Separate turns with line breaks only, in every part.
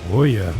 Oh, yeah.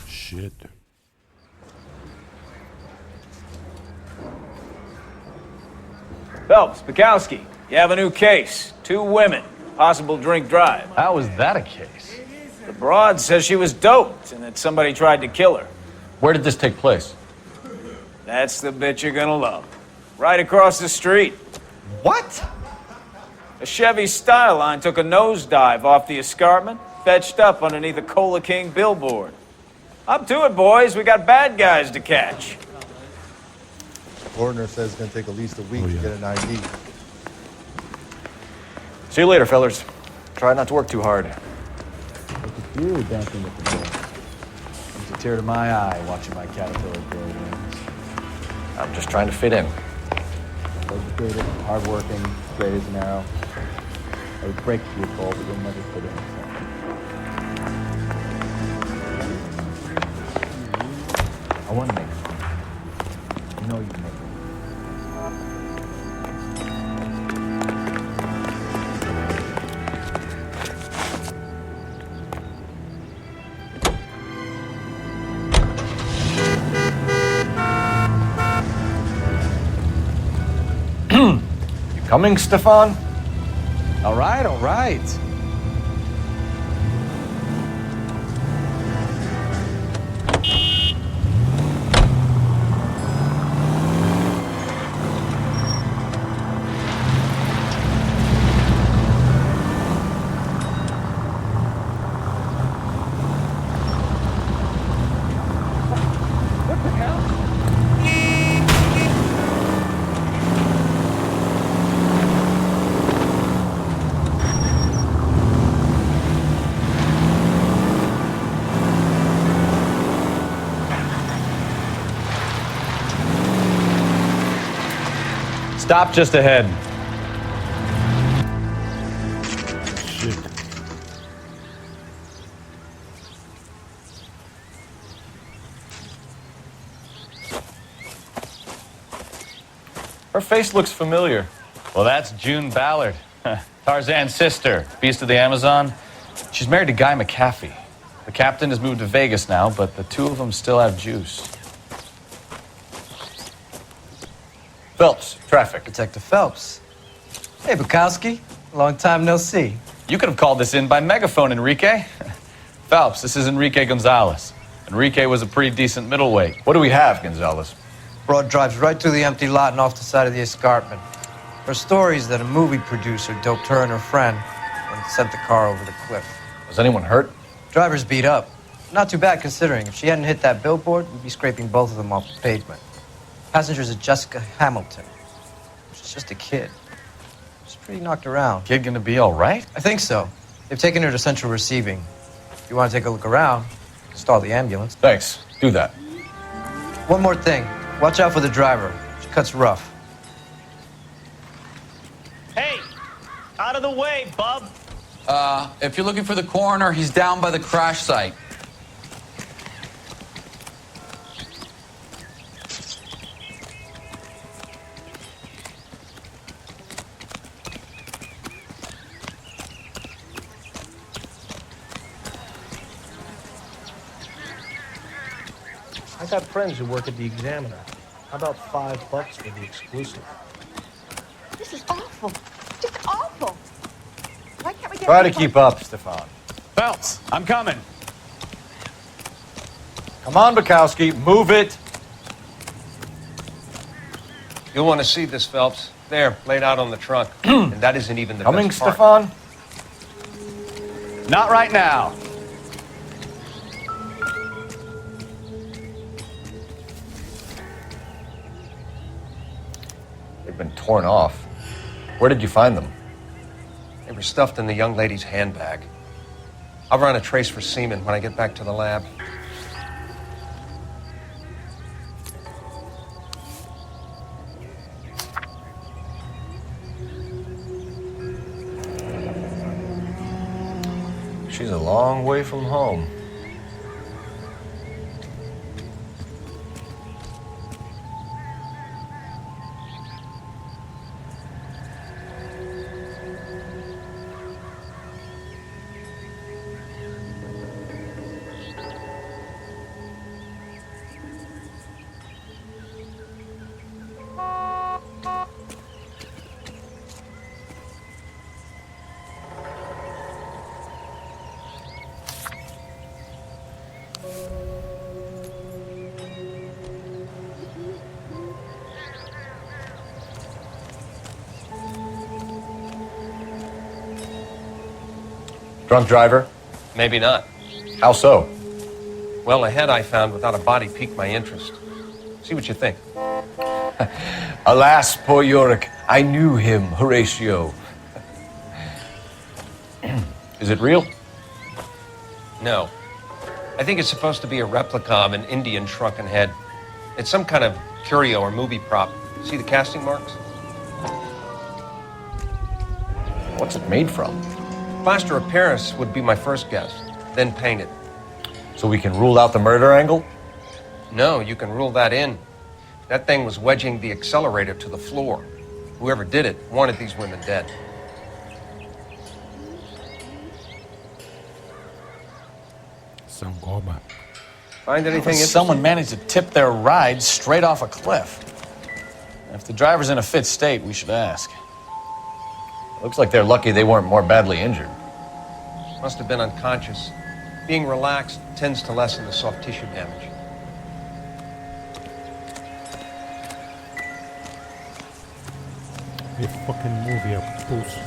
Shit.
Phelps, Bukowski, you have a new case. 2 women, possible drink drive.
How is that a case?
The broad says she was doped and that somebody tried to kill her.
Where did this take place?
That's the bit you're gonna love. Right across the street.
What?
A Chevy Styline took a nosedive off the escarpment, fetched up underneath a Cola King billboard. Up to it, boys. We got bad guys to catch.
The coroner says it's going to take at least a week to get an ID.
See you later, fellers. Try not to work too hard.
Look at you dancing with the boy. It's a tear to my eye watching my caterpillar grow wings.
I'm just trying to fit in.
Educated, hardworking, straight as an arrow. I would break your fall, but you'll never fit in. I want to make it. You know you can make it.
You coming, Stefan?
All right, all right.
Stop just ahead.
Shit.
Her face looks familiar. Well, that's June Ballard, Tarzan's sister, beast of the Amazon. She's married to Guy McAfee. The captain has moved to Vegas now, but the 2 of them still have juice. Phelps, traffic.
Detective Phelps. Hey, Bukowski. Long time no see.
You could have called this in by megaphone, Enrique. Phelps, this is Enrique Gonzalez. Enrique was a pretty decent middleweight. What do we have, Gonzalez?
Broad drives right through the empty lot and off the side of the escarpment. Her story is that a movie producer doped her and her friend and sent the car over the cliff.
Was anyone hurt?
Driver's beat up. Not too bad considering. If she hadn't hit that billboard, we'd be scraping both of them off the pavement. Passenger's a Jessica Hamilton. She's just a kid. She's pretty knocked around.
Kid gonna be all right?
I think so. They've taken her to central receiving. If you want to take a look around, stall the ambulance.
Thanks. Do that.
One more thing. Watch out for the driver. She cuts rough.
Hey, out of the way, bub.
If you're looking for the coroner, he's down by the crash site.
I got friends who work at the Examiner. How about $5 for the exclusive?
This is awful. Just awful. Why can't we get...
Try to keep up, Stefan.
Phelps, I'm coming.
Come on, Bukowski, move it.
You'll want to see this, Phelps. There, laid out on the trunk. And that isn't even the
Coming,
best part.
Stefan?
Not right now.
They've been torn off. Where did you find them?
They were stuffed in the young lady's handbag. I'll run a trace for semen when I get back to the lab.
She's a long way from home. Drunk driver?
Maybe not.
How so?
Well, the head I found without a body piqued my interest. See what you think.
Alas, poor Yorick. I knew him, Horatio. Is it real?
No. I think it's supposed to be a replica of an Indian shrunken head. It's some kind of curio or movie prop. See the casting marks?
What's it made from?
Plaster of Paris would be my first guess, then painted.
So we can rule out the murder angle?
No, you can rule that in. That thing was wedging the accelerator to the floor. Whoever did it wanted these women dead.
Some goma.
Find anything interesting?
Someone managed to tip their ride straight off a cliff. If the driver's in a fit state, we should ask.
Looks like they're lucky they weren't more badly injured.
Must have been unconscious. Being relaxed tends to lessen the soft tissue damage.
A fucking movie of puss.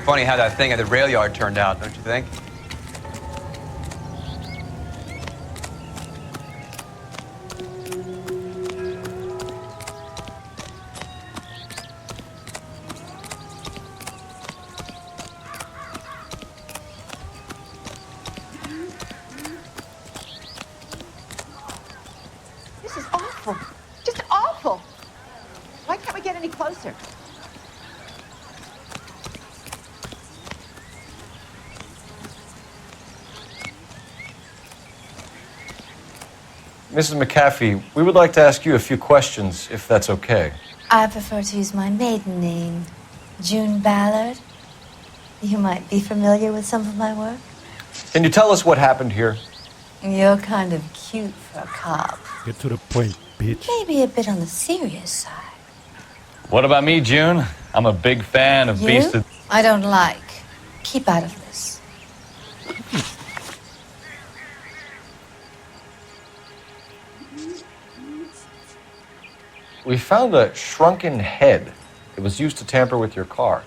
Funny how that thing at the rail yard turned out, don't you think?
This is awful. Just awful. Why can't we get any closer?
Mrs. McAfee, we would like to ask you a few questions, if that's okay.
I prefer to use my maiden name, June Ballard. You might be familiar with some of my work.
Can you tell us what happened here?
You're kind of cute for a cop.
Get to the point, bitch.
Maybe a bit on the serious side.
What about me, June? I'm a big fan of
You?
Beast of...
I don't like. Keep out of this.
We found a shrunken head. It was used to tamper with your car.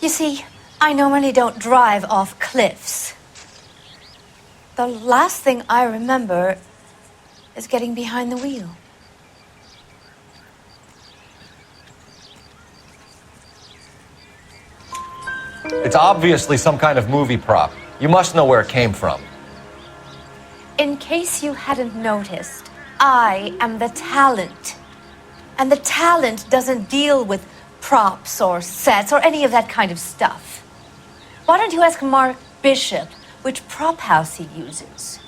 You see, I normally don't drive off cliffs. The last thing I remember is getting behind the wheel.
It's obviously some kind of movie prop. You must know where it came from.
In case you hadn't noticed, I am the talent. And the talent doesn't deal with props or sets or any of that kind of stuff. Why don't you ask Mark Bishop which prop house he uses?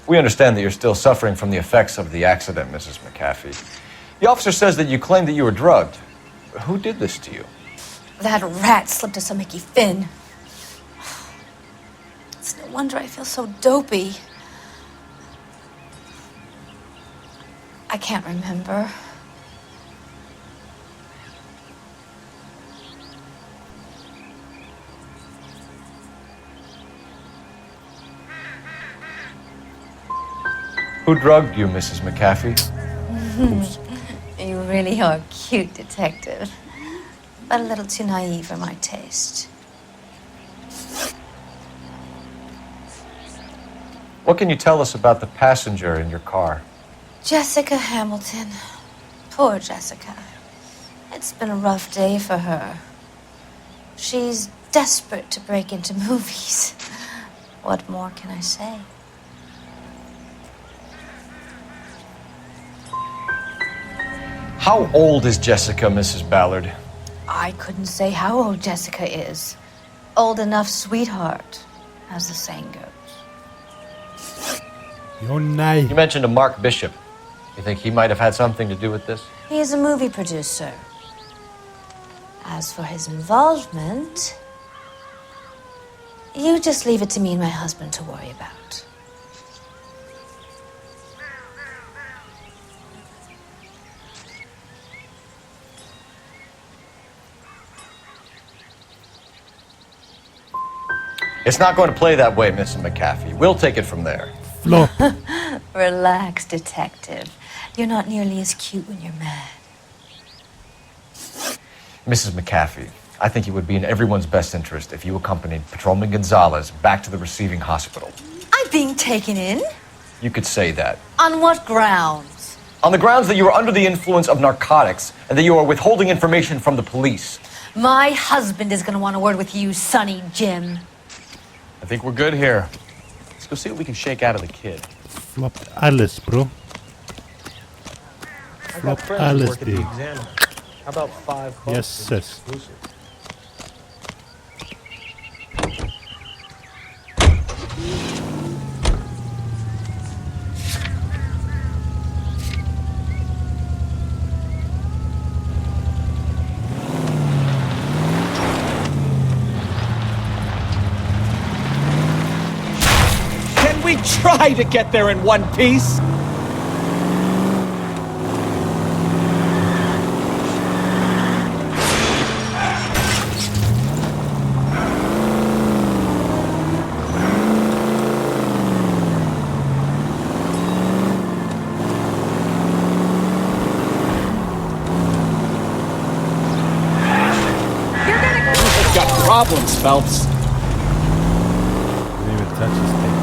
We understand that you're still suffering from the effects of the accident, Mrs. McAfee. The officer says that you claimed that you were drugged. Who did this to you?
That rat slipped us a Mickey Finn. It's no wonder I feel so dopey. I can't remember.
Who drugged you, Mrs. McAfee?
You really are cute, detective. But a little too naive for my taste.
What can you tell us about the passenger in your car?
Jessica Hamilton. Poor Jessica. It's been a rough day for her. She's desperate to break into movies. What more can I say?
How old is Jessica, Mrs. Ballard?
I couldn't say how old Jessica is. Old enough, sweetheart, as the saying goes.
You're nice.
You mentioned a Mark Bishop. You think he might have had something to do with this?
He is a movie producer. As for his involvement, you just leave it to me and my husband to worry about.
It's not going to play that way, Mrs. McAfee. We'll take it from there.
Flop.
Relax, detective. You're not nearly as cute when you're mad.
Mrs. McAfee, I think it would be in everyone's best interest if you accompanied Patrolman Gonzalez back to the receiving hospital.
I'm being taken in?
You could say that.
On what grounds?
On the grounds that you are under the influence of narcotics and that you are withholding information from the police.
My husband is going to want a word with you, Sonny Jim.
I think we're good here. Let's go see what we can shake out of the kid.
Flop alles, bro.
I got
Flop
friends who
alles,
work at the
dude.
Examiner. How about $5?
Yes,
for the
sis.
exclusive?
Can we try to get there in one piece? We've got problems, Phelps.
Didn't even touch his thing.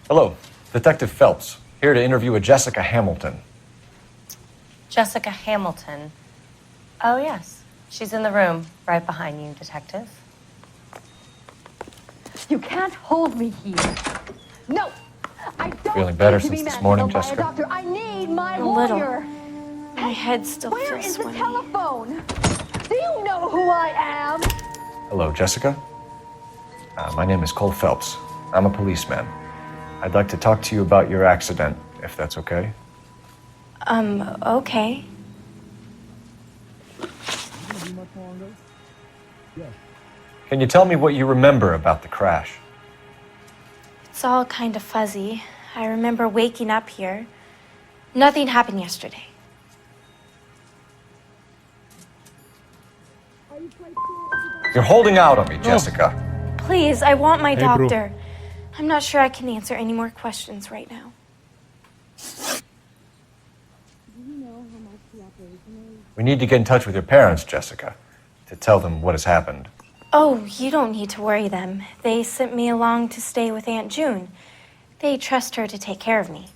Hello, Detective Phelps, here to interview a Jessica Hamilton.
Jessica Hamilton. Oh, yes. She's in the room, right behind you, Detective.
You can't hold me here. No, I don't
Feeling better
need to be
since this morning,
manhandled by a
Jessica?
doctor. I need my
A little.
lawyer.
My head still
Where
feels
is the
swimming.
telephone? Do you know who I am?
Hello, Jessica. My name is Cole Phelps. I'm a policeman. I'd like to talk to you about your accident, if that's okay.
Okay.
Can you tell me what you remember about the crash?
It's all kind of fuzzy. I remember waking up here. Nothing happened yesterday.
You're holding out on me, Jessica.
Please, I want my
Hey, bro.
doctor. I'm not sure I can answer any more questions right now.
We need to get in touch with your parents, Jessica, to tell them what has happened.
Oh, you don't need to worry them. They sent me along to stay with Aunt June. They trust her to take care of me.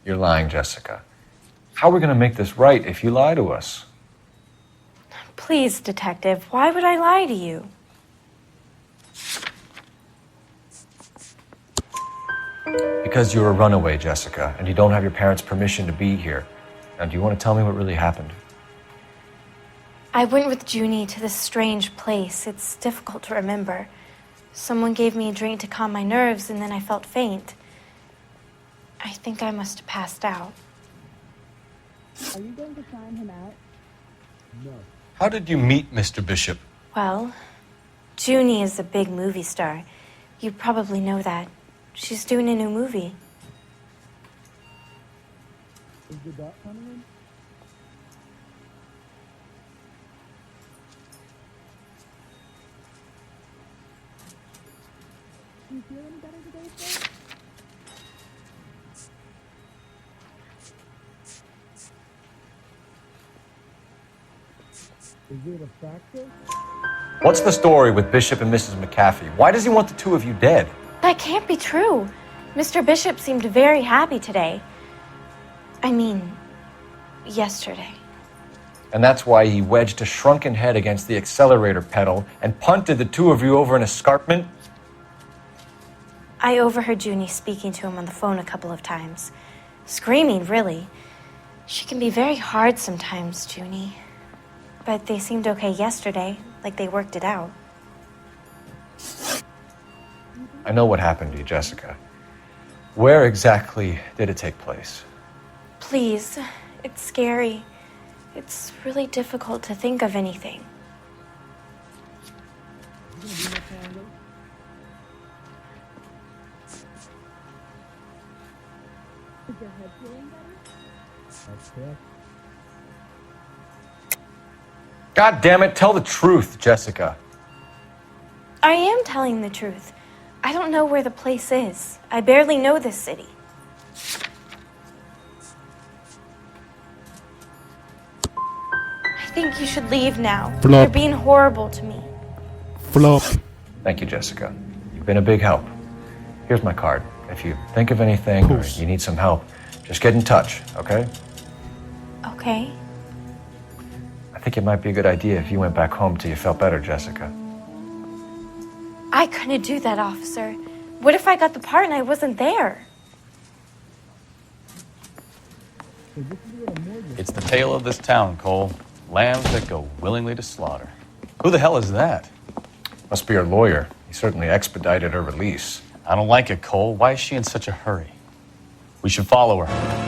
You're lying, Jessica. How are we going to make this right if you lie to us?
Please, Detective, why would I lie to you?
Because you're a runaway, Jessica, and you don't have your parents' permission to be here. Now, do you want to tell me what really happened?
I went with Junie to this strange place. It's difficult to remember. Someone gave me a drink to calm my nerves, and then I felt faint. I I think I must have passed out.
Are you going to sign him out?
No.
How did you meet Mr. Bishop?
Well, Junie is a big movie star. You probably know that. She's doing a new movie.
Is the doc coming in?
Do you feel any better today, sir?
Is it a fracture?
What's the story with Bishop and Mrs. McAfee? Why does he want the two of you dead?
That can't be true. Mr. Bishop seemed very happy today. I mean, yesterday.
And that's why he wedged a shrunken head against the accelerator pedal and punted the two of you over an escarpment?
I overheard Junie speaking to him on the phone a couple of times. Screaming, really. She can be very hard sometimes, Junie. But they seemed okay yesterday, like they worked it out.
I know what happened to you, Jessica. Where exactly did it take place?
Please, it's scary. It's really difficult to think of anything.
Is your head feeling better?
That's correct.
God damn it, tell the truth, Jessica.
I am telling the truth. I don't know where the place is. I barely know this city. I think you should leave now.
Flop.
You're being horrible to me.
Flop.
Thank you, Jessica. You've been a big help. Here's my card. If you think of anything or you need some help, just get in touch, okay?
Okay.
I think it might be a good idea if you went back home till you felt better, Jessica.
I couldn't do that, officer. What if I got the part and I wasn't there?
It's the tale of this town, Cole. Lambs that go willingly to slaughter. Who the hell is that?
Must be her lawyer. He certainly expedited her release.
I don't like it, Cole. Why is she in such a hurry? We should follow her.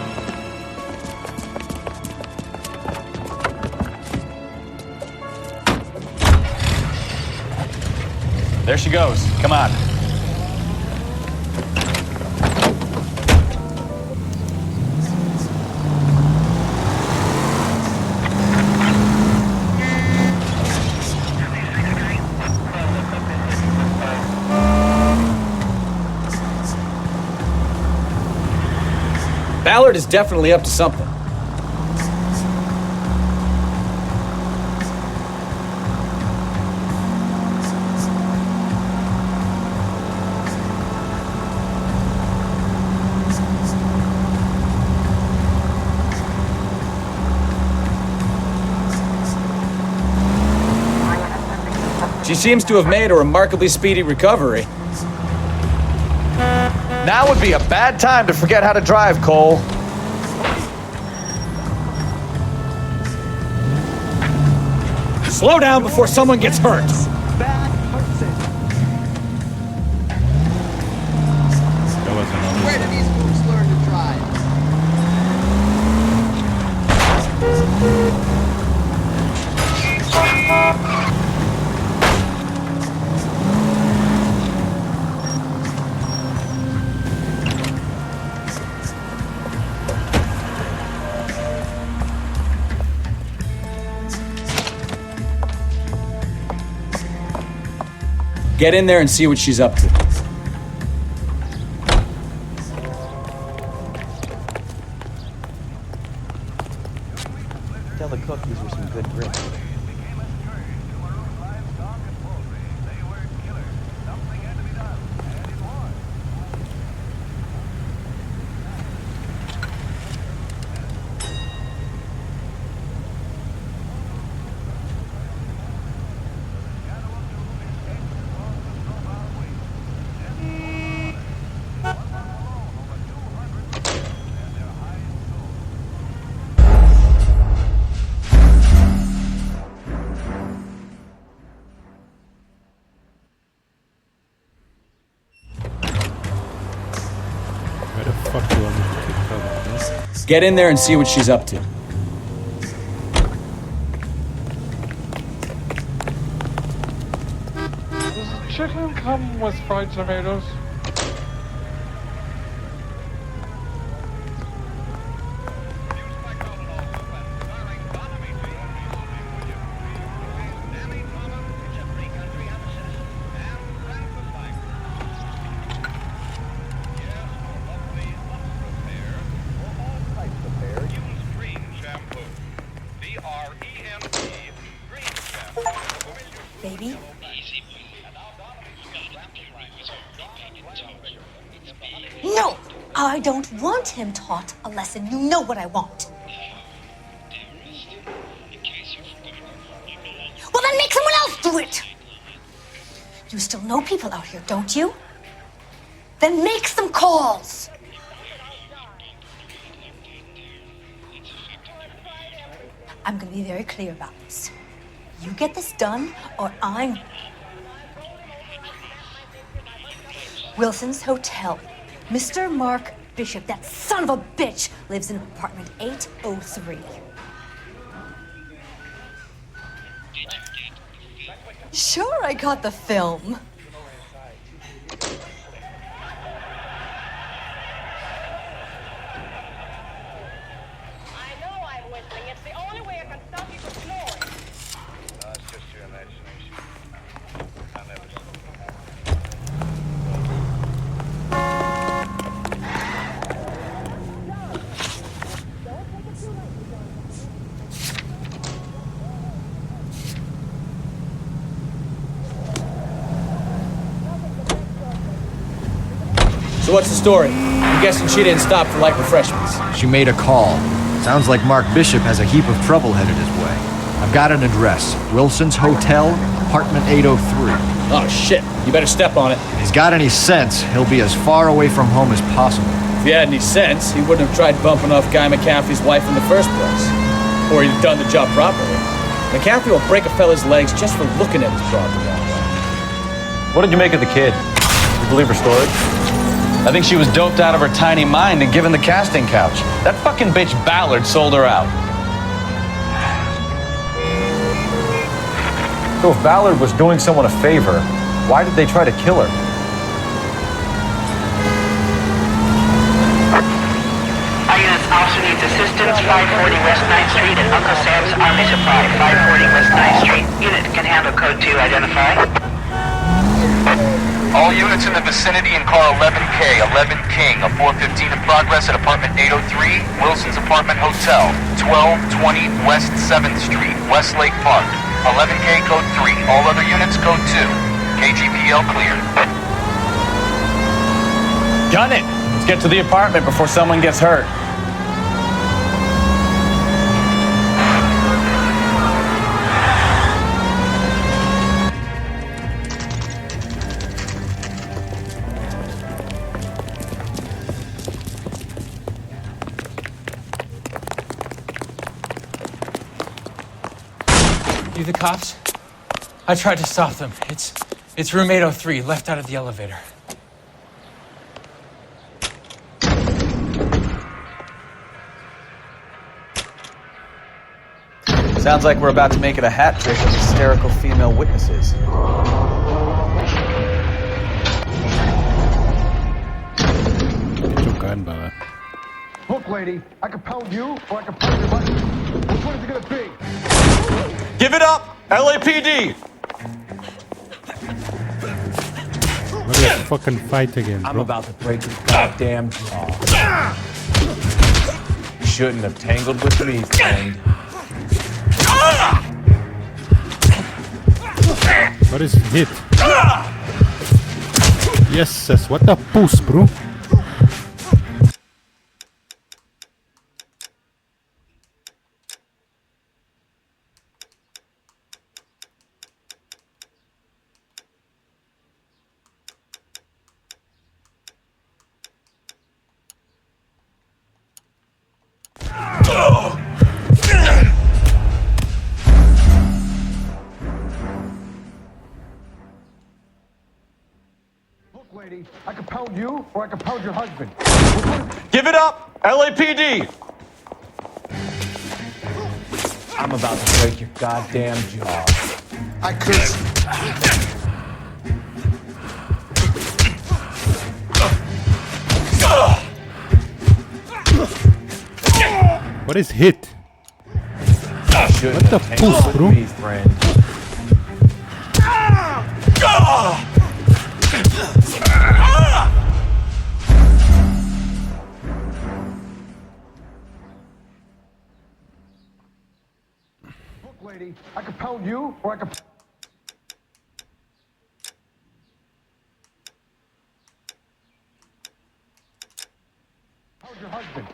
There she goes. Come on.
Ballard is definitely up to something. She seems to have made a remarkably speedy recovery.
Now would be a bad time to forget how to drive, Cole.
Slow down before someone gets hurt.
Where do these folks learn to drive?
Get in there and see what she's up to.
Tell the cook these were some good grits.
Get in there and see what she's up to.
Does chicken come with fried tomatoes?
Baby? No! I don't want him taught a lesson. You know what I want. Well, then make someone else do it! You still know people out here, don't you? Then make some calls! I'm gonna be very clear about this. You get this done, or I'm... Wilson's Hotel. Mr. Mark Bishop, that son of a bitch, lives in apartment 803. Sure, I got the film.
So what's the story? I'm guessing she didn't stop for light refreshments.
She made a call. Sounds like Mark Bishop has a heap of trouble headed his way. I've got an address. Wilson's Hotel, apartment 803.
Oh, shit. You better step on it.
If he's got any sense, he'll be as far away from home as possible.
If he had any sense, he wouldn't have tried bumping off Guy McCaffrey's wife in the first place. Or he'd have done the job properly. McCaffrey will break a fella's legs just for looking at his broad the wrong way.
What did you make of the kid? You believe her story? I think she was doped out of her tiny mind and given the casting couch. That fucking bitch Ballard sold her out.
So if Ballard was doing someone a favor, why did they try to kill her?
Our units also needs assistance, 540 West 9th Street and Uncle Sam's Army Supply, 540 West 9th Street. Unit can handle code 2, identify.
All units in the vicinity in car 11K, 11 King, a 415 in progress at apartment 803, Wilson's Apartment Hotel, 1220 West 7th Street, Westlake Park. 11K code 3, all other units code 2. KGPL cleared.
Gun it! Let's get to the apartment before someone gets hurt.
You the cops? I tried to stop them. It's room 803, left out of the elevator.
Sounds like we're about to make it a hat trick of hysterical female witnesses.
Look, lady, I can pound you or I can pound your husband. Which one is it gonna be?
Give it up! LAPD!
What is a fucking fight again, bro?
I'm about to break his goddamn jaw. You shouldn't have tangled with me, friend.
What is hit? Yes, what a puss, bro.
Look, lady, I can pound you or I can pound your husband.
Give it up! LAPD!
I'm about to break your goddamn jaw.
I curse you.
What is hit? What the puss, bro?
Look, lady, I can pound you, or I can... How's your husband?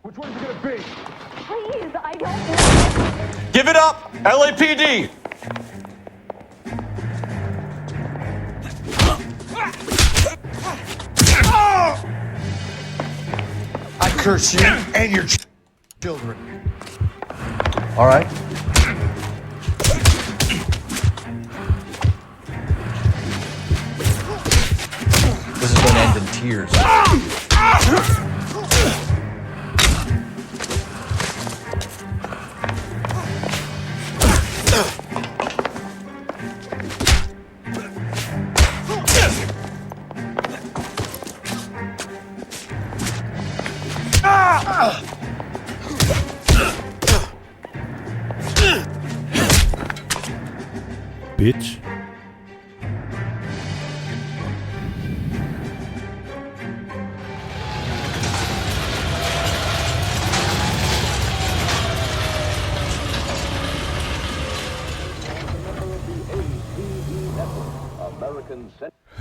Which one's it gonna be?
Please, I don't...
Give it up, LAPD!
I curse you and your children.
All right.
This is gonna end in tears.
Bitch.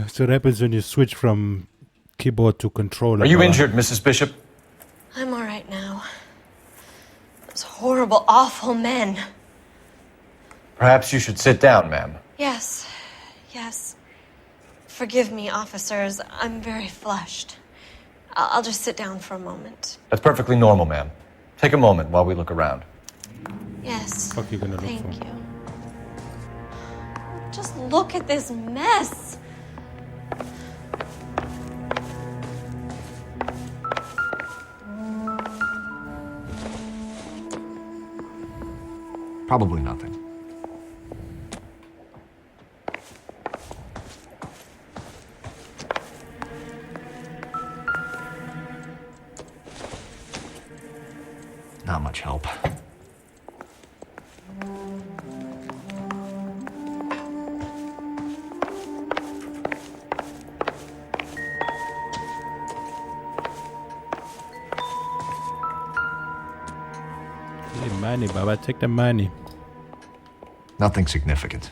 So what happens when you switch from keyboard to controller?
Are you
Noah?
injured, Mrs. Bishop?
I'm all right now. Those horrible, awful men.
Perhaps you should sit down, ma'am.
Yes, yes. Forgive me, officers. I'm very flushed. I'll just sit down for a moment.
That's perfectly normal, ma'am. Take a moment while we look around.
Yes.
Fuck you gonna look
Thank
for?
you. Just look at this mess.
Probably nothing. Not much help.
Hey, money, Baba, take the money.
Nothing significant.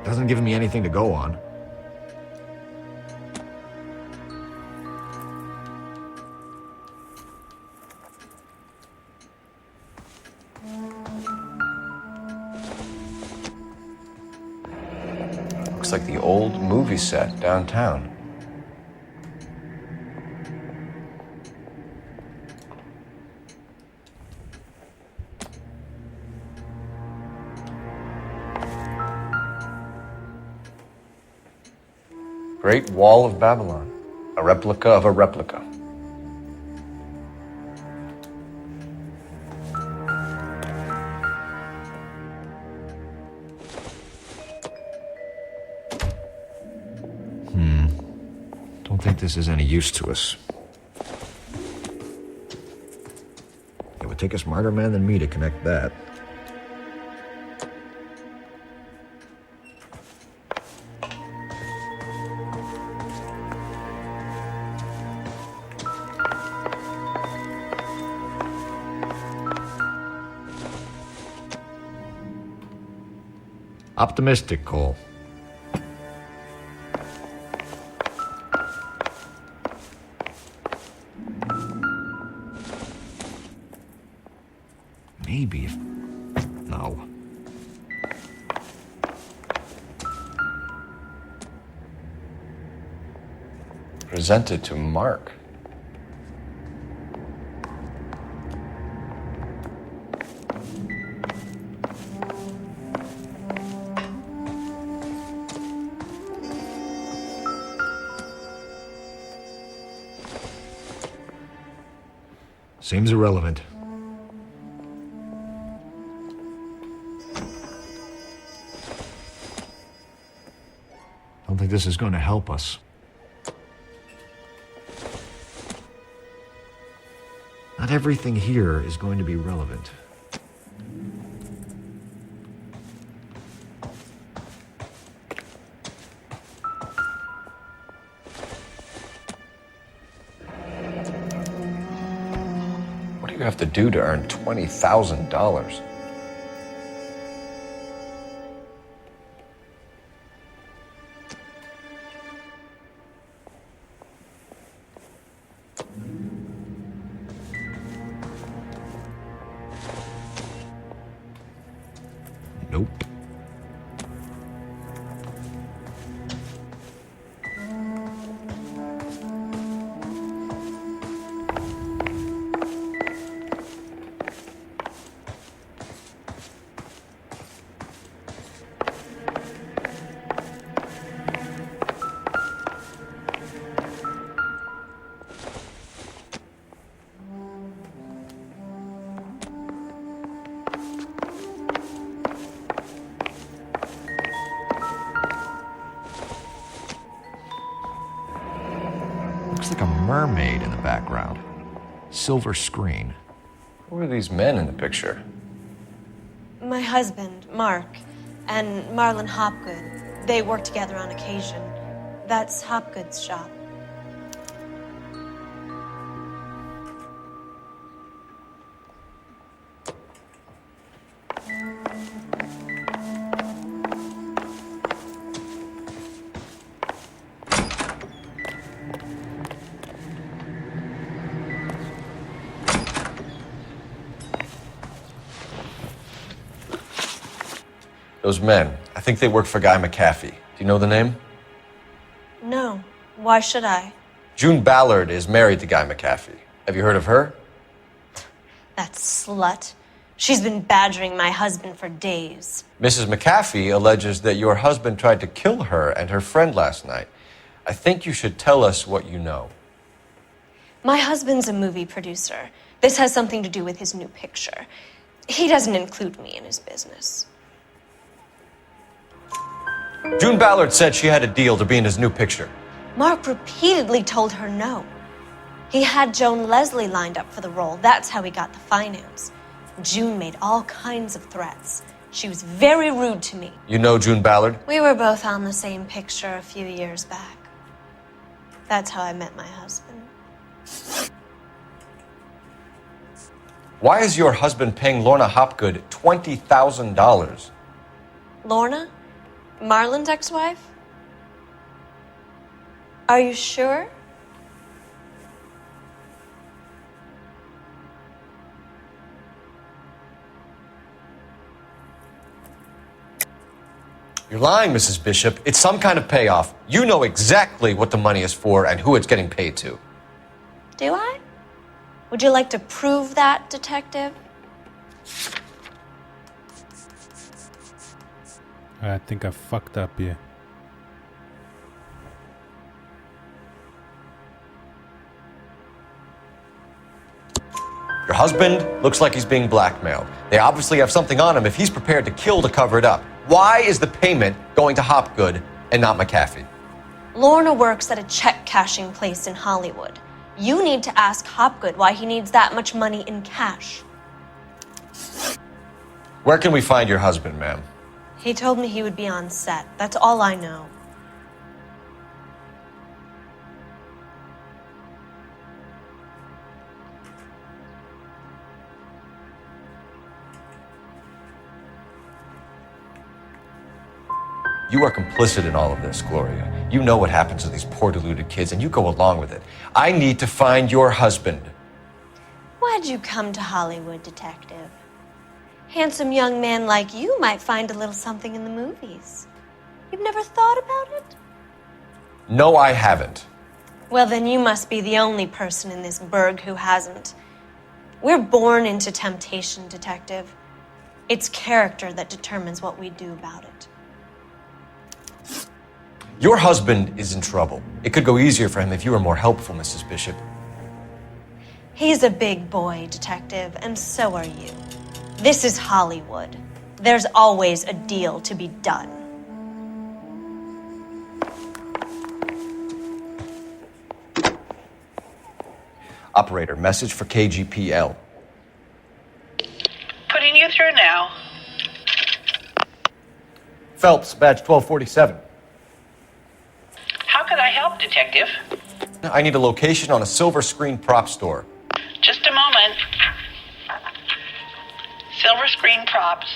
Doesn't give me anything to go on. Looks like the old movie set downtown. Great Wall of Babylon, a replica of a replica. think this is any use to us. It would take a smarter man than me to connect that. Optimistic, Cole. Maybe if... No.
Presented to Mark.
Seems irrelevant. Don't think this is going to help us. Not everything here is going to be relevant.
What do you have to do to earn $20,000?
Nope. Looks like a mermaid in the background. Silver screen.
Who are these men in the picture?
My husband, Mark, and Marlon Hopgood. They work together on occasion. That's Hopgood's shop.
Those men, I think they work for Guy McAfee. Do you know the name?
No. Why should I?
June Ballard is married to Guy McAfee. Have you heard of her?
That slut. She's been badgering my husband for days.
Mrs. McAfee alleges that your husband tried to kill her and her friend last night. I think you should tell us what you know.
My husband's a movie producer. This has something to do with his new picture. He doesn't include me in his business.
June Ballard said she had a deal to be in his new picture.
Mark repeatedly told her no. He had Joan Leslie lined up for the role. That's how he got the finance. June made all kinds of threats. She was very rude to me.
You know June Ballard?
We were both on the same picture a few years back. That's how I met my husband.
Why is your husband paying Lorna Hopgood $20,000?
Lorna? Marlon's ex-wife? Are you sure?
You're lying, Mrs. Bishop. It's some kind of payoff. You know exactly what the money is for and who it's getting paid to.
Do I? Would you like to prove that, detective?
I think I fucked up here.
Your husband looks like he's being blackmailed. They obviously have something on him if he's prepared to kill to cover it up. Why is the payment going to Hopgood and not McAfee?
Lorna works at a check-cashing place in Hollywood. You need to ask Hopgood why he needs that much money in cash.
Where can we find your husband, ma'am?
He told me he would be on set. That's all I know.
You are complicit in all of this, Gloria. You know what happens to these poor deluded kids, and you go along with it. I need to find your husband.
Why'd you come to Hollywood, detective? Handsome young man like you might find a little something in the movies. You've never thought about it?
No, I haven't.
Well, then you must be the only person in this burg who hasn't. We're born into temptation, detective. It's character that determines what we do about it.
Your husband is in trouble. It could go easier for him if you were more helpful, Mrs. Bishop.
He's a big boy, detective, and so are you. This is Hollywood. There's always a deal to be done.
Operator, message for KGPL.
Putting you through now.
Phelps, badge 1247.
How could I help, Detective?
I need a location on a silver screen prop store.
Just a moment. Silver Screen Props,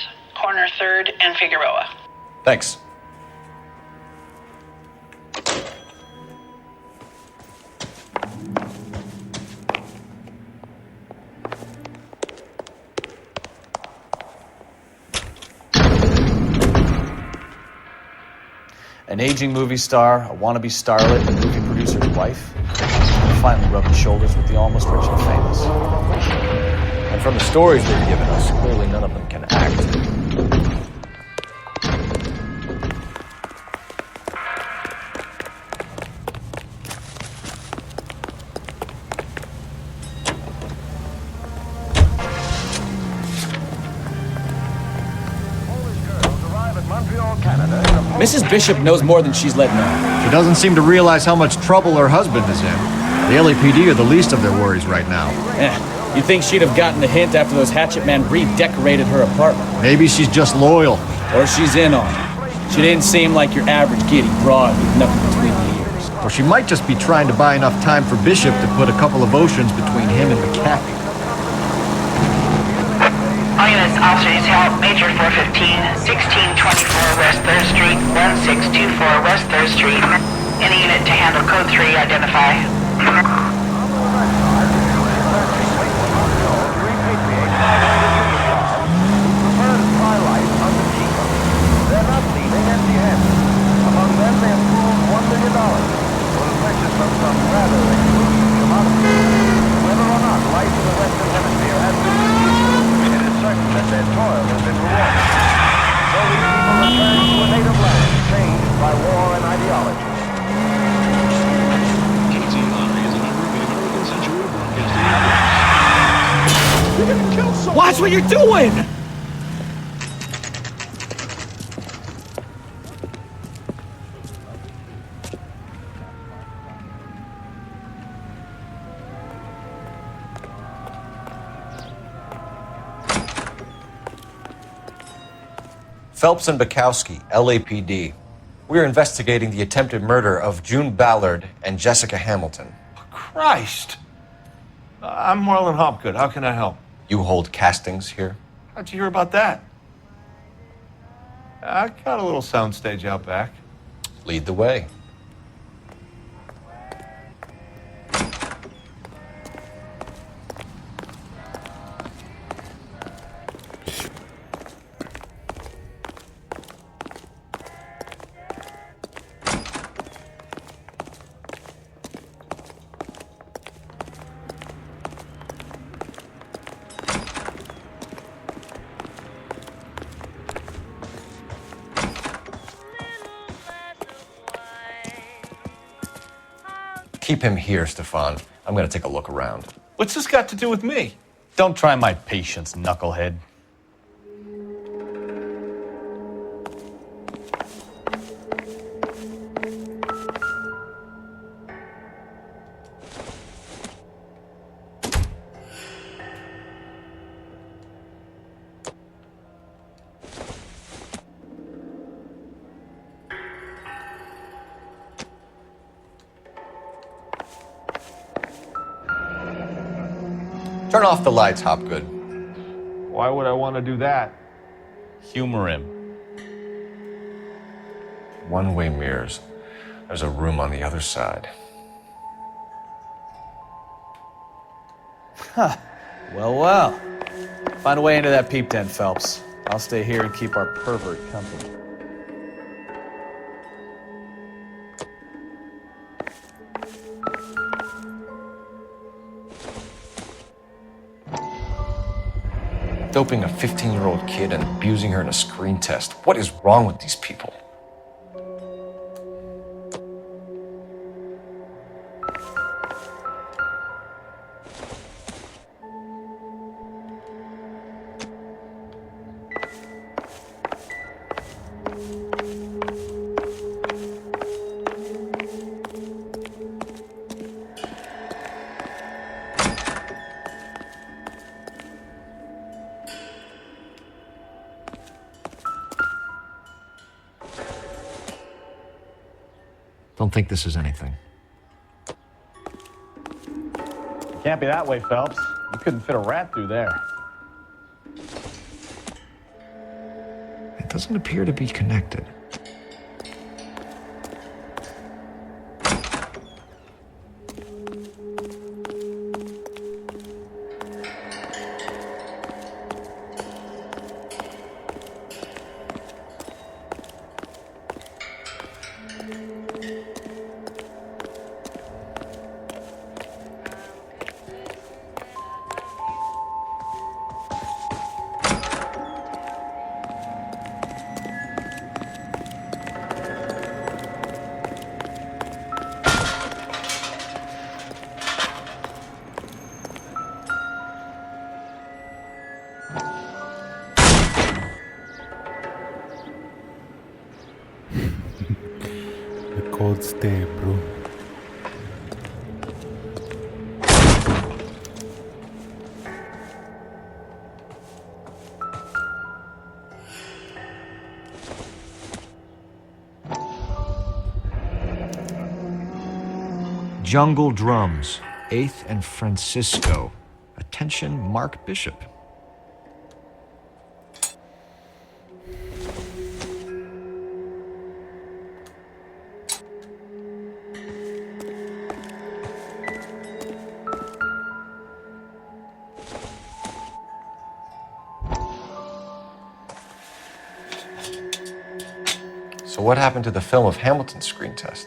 corner 3rd and Figueroa.
Thanks.
An aging movie star, a wannabe starlet, a movie producer's wife, finally rubbing shoulders with the almost rich and famous.
And from the stories they've given us, clearly none of them can act.
Mrs. Bishop knows more than she's letting on.
She doesn't seem to realize how much trouble her husband is in. The LAPD are the least of their worries right now.
You'd think she'd have gotten the hint after those hatchet men redecorated her apartment.
Maybe she's just loyal.
Or she's in on it. She didn't seem like your average giddy broad with nothing between the ears.
Or she might just be trying to buy enough time for Bishop to put a couple of oceans between him and McCaffrey.
All units, officers help. Major 415, 1624 West 3rd Street, 1624 West 3rd Street. Any unit to handle code 3, identify.
They're not leaving empty-handed. Among them, they have pooled $1 million for the purchase of some rather exclusive commodities. Whether or not life in the Western Hemisphere has been reduced, it is certain that their toil has been rewarded. So these people return to a native land changed by war and ideology. You're gonna kill someone!
Watch what you're doing!
Phelps and Bukowski, LAPD. We're investigating the attempted murder of June Ballard and Jessica Hamilton.
Christ! I'm Marlon Hopgood. How can I help?
You hold castings here?
How'd you hear about that? I got a little soundstage out back.
Lead the way. Keep him here, Stefan. I'm gonna take a look around.
What's this got to do with me?
Don't try my patience, knucklehead.
Turn off the lights, Hopgood.
Why would I want to do that?
Humor him.
One-way mirrors. There's a room on the other side.
Huh. Well. Find a way into that peep tent, Phelps. I'll stay here and keep our pervert company.
Doping a 15-year-old kid and abusing her in a screen test. What is wrong with these people?
Don't think this is anything.
It can't be that way, Phelps. You couldn't fit a rat through there.
It doesn't appear to be connected.
Cold stay, bro.
Jungle Drums, 8th and Francisco. Attention, Mark Bishop.
So what happened to the film of Hamilton's screen test?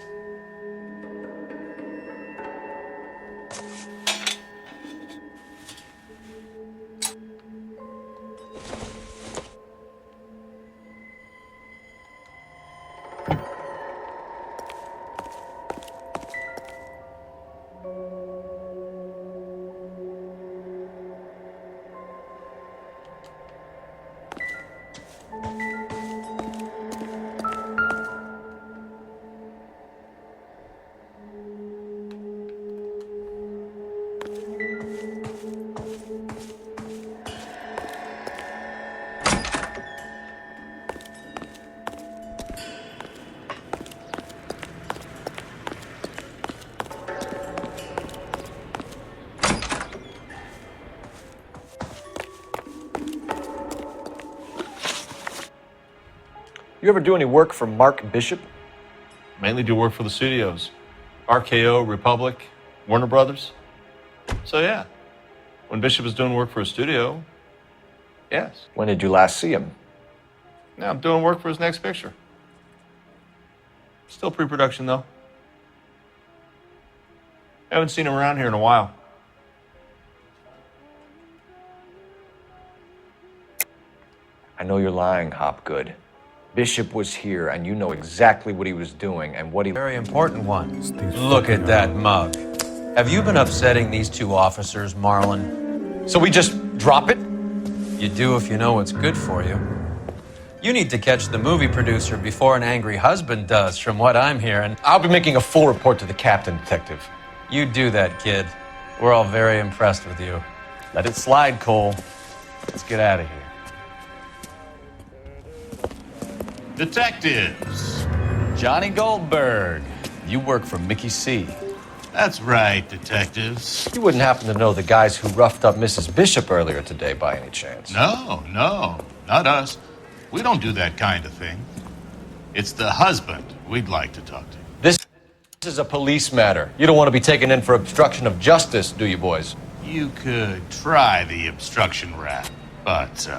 You ever do any work for Mark Bishop?
Mainly do work for the studios. RKO, Republic, Warner Brothers. So yeah, when Bishop is doing work for a studio, yes.
When did you last see him?
Now I'm doing work for his next picture. Still pre-production though. Haven't seen him around here in a while.
I know you're lying, Hopgood. Bishop was here, and you know exactly what he was doing and what he...
Very important one. Look at that mug. Have you been upsetting these two officers, Marlon?
So we just drop it?
You do if you know what's good for you. You need to catch the movie producer before an angry husband does, from what I'm hearing.
I'll be making a full report to the captain, Detective.
You do that, kid. We're all very impressed with you. Let it slide, Cole. Let's get out of here.
Detectives. Johnny Goldberg. You work for Mickey C.
That's right, detectives.
You wouldn't happen to know the guys who roughed up Mrs. Bishop earlier today by any chance?
No, not us. We don't do that kind of thing. It's the husband we'd like to talk to.
This is a police matter. You don't want to be taken in for obstruction of justice, do you, boys?
You could try the obstruction rap, but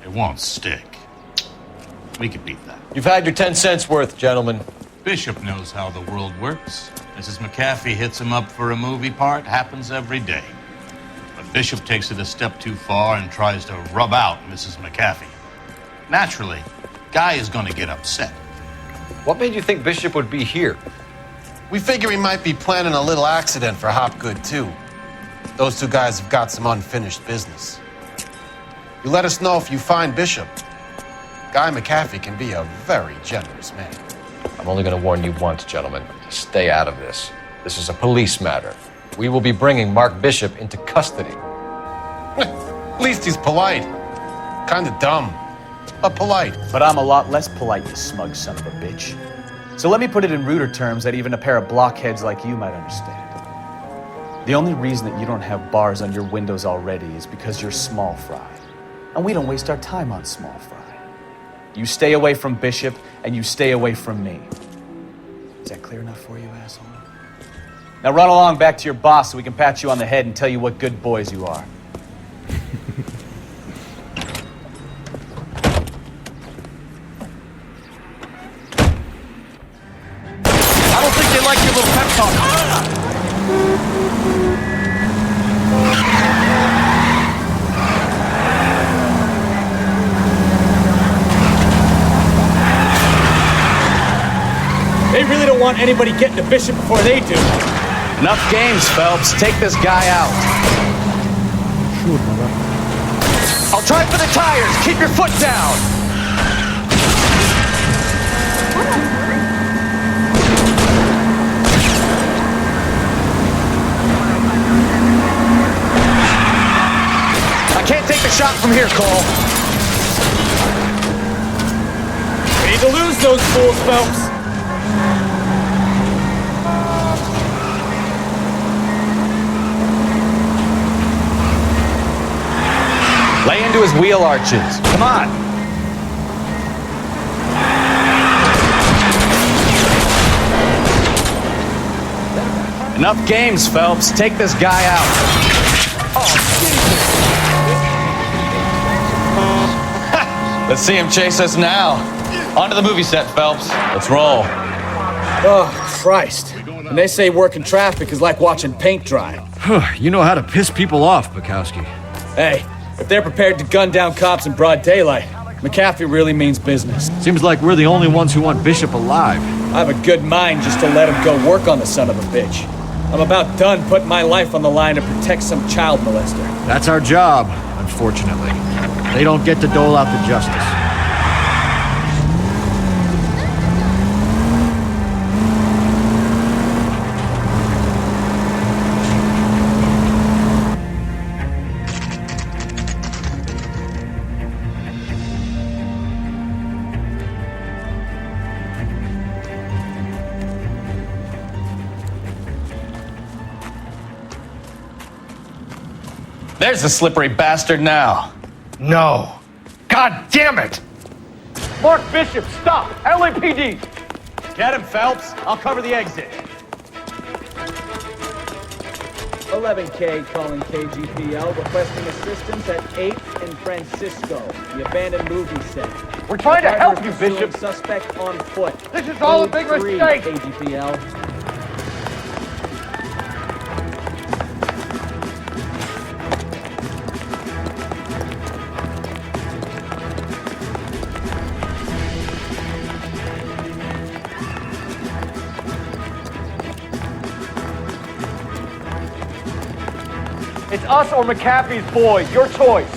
it won't stick. We could beat that.
You've had your 10 cents worth, gentlemen.
Bishop knows how the world works. Mrs. McAfee hits him up for a movie part. Happens every day. But Bishop takes it a step too far and tries to rub out Mrs. McAfee. Naturally, Guy is going to get upset.
What made you think Bishop would be here?
We figure he might be planning a little accident for Hopgood, too. Those two guys have got some unfinished business. You let us know if you find Bishop. Guy McAfee can be a very generous man.
I'm only going to warn you once, gentlemen. Stay out of this. This is a police matter. We will be bringing Mark Bishop into custody.
At least he's polite. Kind of dumb, but polite.
But I'm a lot less polite, you smug son of a bitch. So let me put it in ruder terms that even a pair of blockheads like you might understand. The only reason that you don't have bars on your windows already is because you're small fry. And we don't waste our time on small fry. You stay away from Bishop, and you stay away from me. Is that clear enough for you, asshole? Now run along back to your boss so we can pat you on the head and tell you what good boys you are.
I don't think they like your little pep talk.
They really don't want anybody getting to Bishop before they do. Enough games, Phelps. Take this guy out.
Shoot, mother.
I'll try for the tires. Keep your foot down. I can't take the shot from here, Cole.
We need to lose those fools, Phelps.
Lay into his wheel arches. Come on.
Enough games, Phelps. Take this guy out.
Let's see him chase us now. Onto the movie set, Phelps. Let's roll.
Oh, Christ. And they say working traffic is like watching paint dry.
You know how to piss people off, Bukowski.
Hey, if they're prepared to gun down cops in broad daylight, McAfee really means business.
Seems like we're the only ones who want Bishop alive.
I have a good mind just to let him go work on the son of a bitch. I'm about done putting my life on the line to protect some child molester.
That's our job, unfortunately. They don't get to dole out the justice.
There's the slippery bastard now.
No. God damn it!
Mark Bishop, stop! LAPD! Get him, Phelps. I'll cover the exit. 11K calling KGPL, requesting assistance at 8th and Francisco, the abandoned movie set.
We're trying to help you, Bishop.
Suspect on foot.
This is all a big mistake.
KGPL.
It's us or McAfee's boy. Your choice.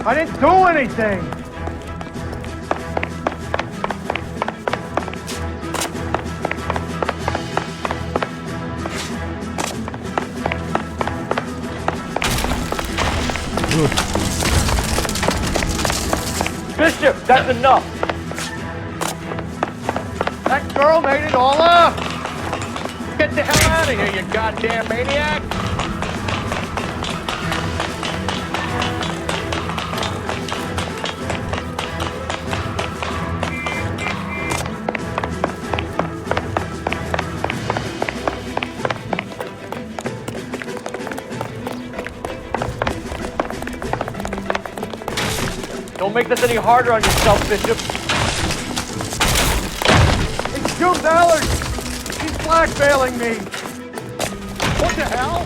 I didn't do anything.
Good.
Bishop, that's enough. That girl made it all up.
Get the hell out of here, you goddamn maniac!
Don't make this any harder on yourself, Bishop.
It's June Ballard! He's blackmailing me! What the hell?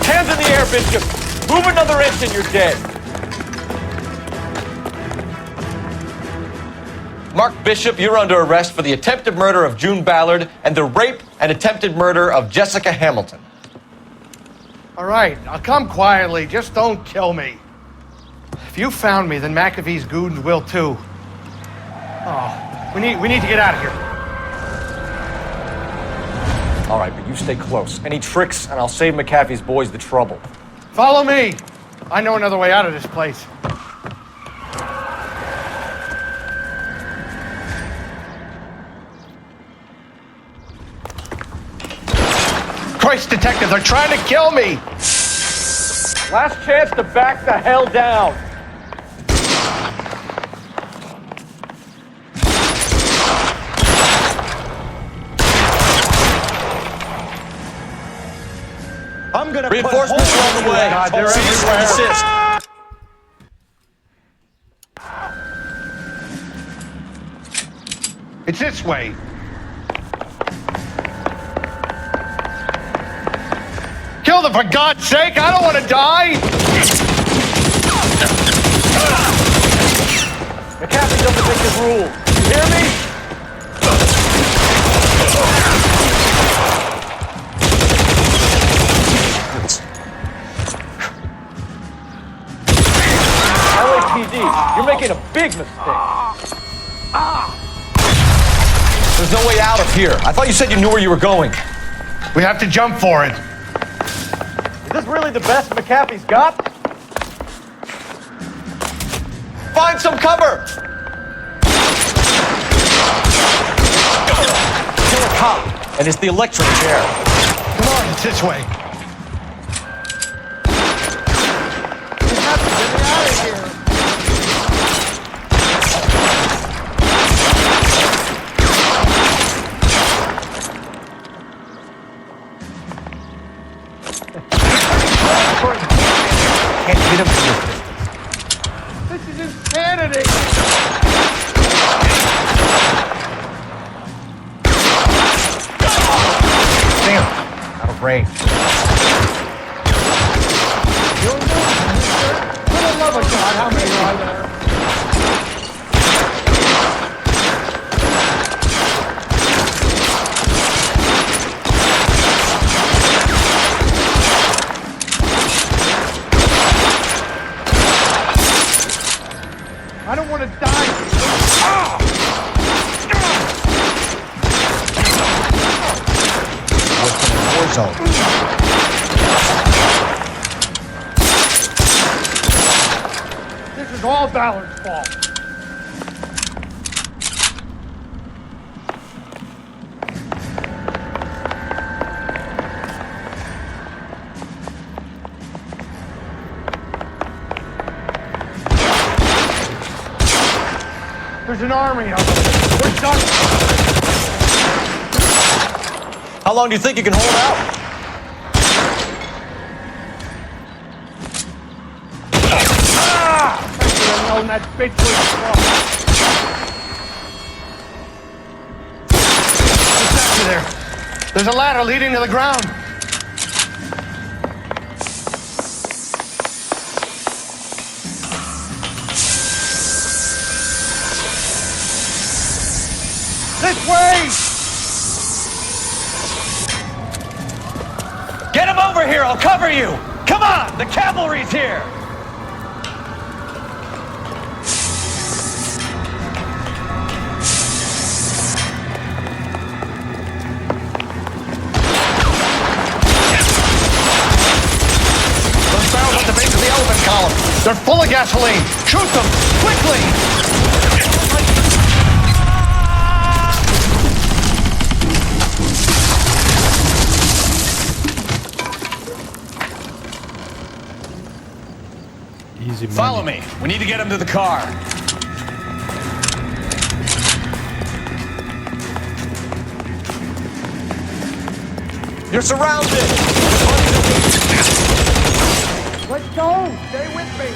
Hands in the air, Bishop! Move another inch and you're dead!
Mark Bishop, you're under arrest for the attempted murder of June Ballard and the rape and attempted murder of Jessica Hamilton.
All right, I'll come quietly. Just don't kill me. If you found me, then McAfee's goons will too. Oh, we need to get out of here.
All right, but you stay close. Any tricks, and I'll save McAfee's boys the trouble.
Follow me. I know another way out of this place. Christ, detective, they're trying to kill me!
Last chance to back the hell down!
I'm gonna
Reinforcements are on the way.
God, they're
Cease and
everywhere.
desist.
It's this way. Kill them, for God's sake! I don't want to die!
McAfee doesn't make his rules. You hear me? LAPD, you're making a big mistake.
There's no way out of here. I thought you said you knew where you were going.
We have to jump for it.
Is this really the best McAfee's got?
Find some cover! Kill a cop, and it's the electric chair.
Come on, it's this way. We have to get me out of here.
Can't get him from this distance.
This is insanity!
Damn, out of range.
For the love of God, how many are there? I don't want to die.
War zone.
This is all Ballard's fault. There's an army of them. We're done.
How long do you think you can hold out?
I should have known that bitch was What's after there? There's a ladder leading to the ground. This way!
Get him over here, I'll cover you! Come on, the cavalry's here!
They're full of gasoline. Shoot them, quickly!
Easy money.
Follow me. We need to get him to the car. You're surrounded.
Let's go! Stay with me!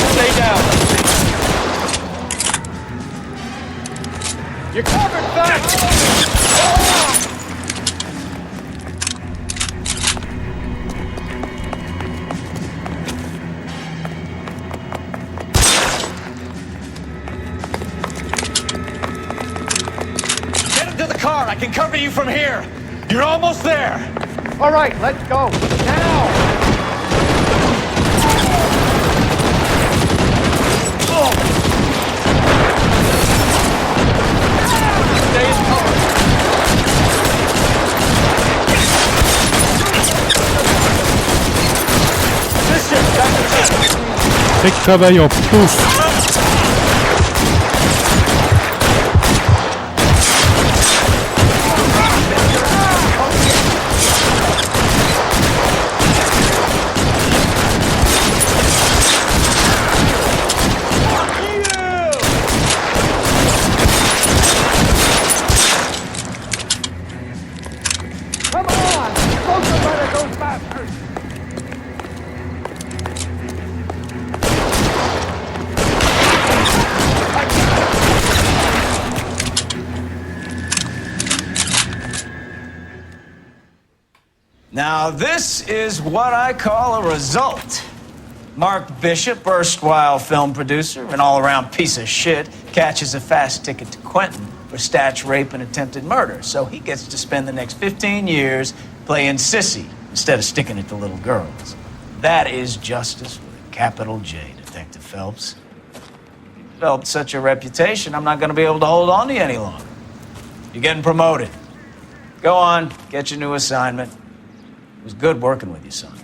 Stay down.
You're covered, Phelps!
Car, I can cover you from here. You're almost there.
All right, let's go. Now!
Stay in cover.
Take cover, your poof.
Now, this is what I call a result. Mark Bishop, erstwhile film producer and all-around piece of shit, catches a fast ticket to Quentin for statch rape and attempted murder, so he gets to spend the next 15 years playing sissy instead of sticking it to little girls. That is justice with a capital J, Detective Phelps. You developed such a reputation, I'm not going to be able to hold on to you any longer. You're getting promoted. Go on, get your new assignment. It was good working with you, son.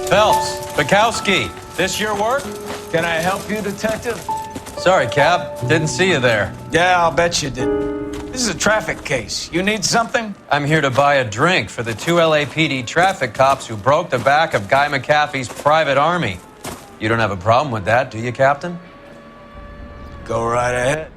Phelps, Bukowski, this your work?
Can I help you, Detective?
Sorry, Cap. Didn't see you there.
Yeah, I'll bet you did. This is a traffic case. You need something?
I'm here to buy a drink for the 2 LAPD traffic cops who broke the back of Guy McAfee's private army. You don't have a problem with that, do you, Captain?
Go right ahead.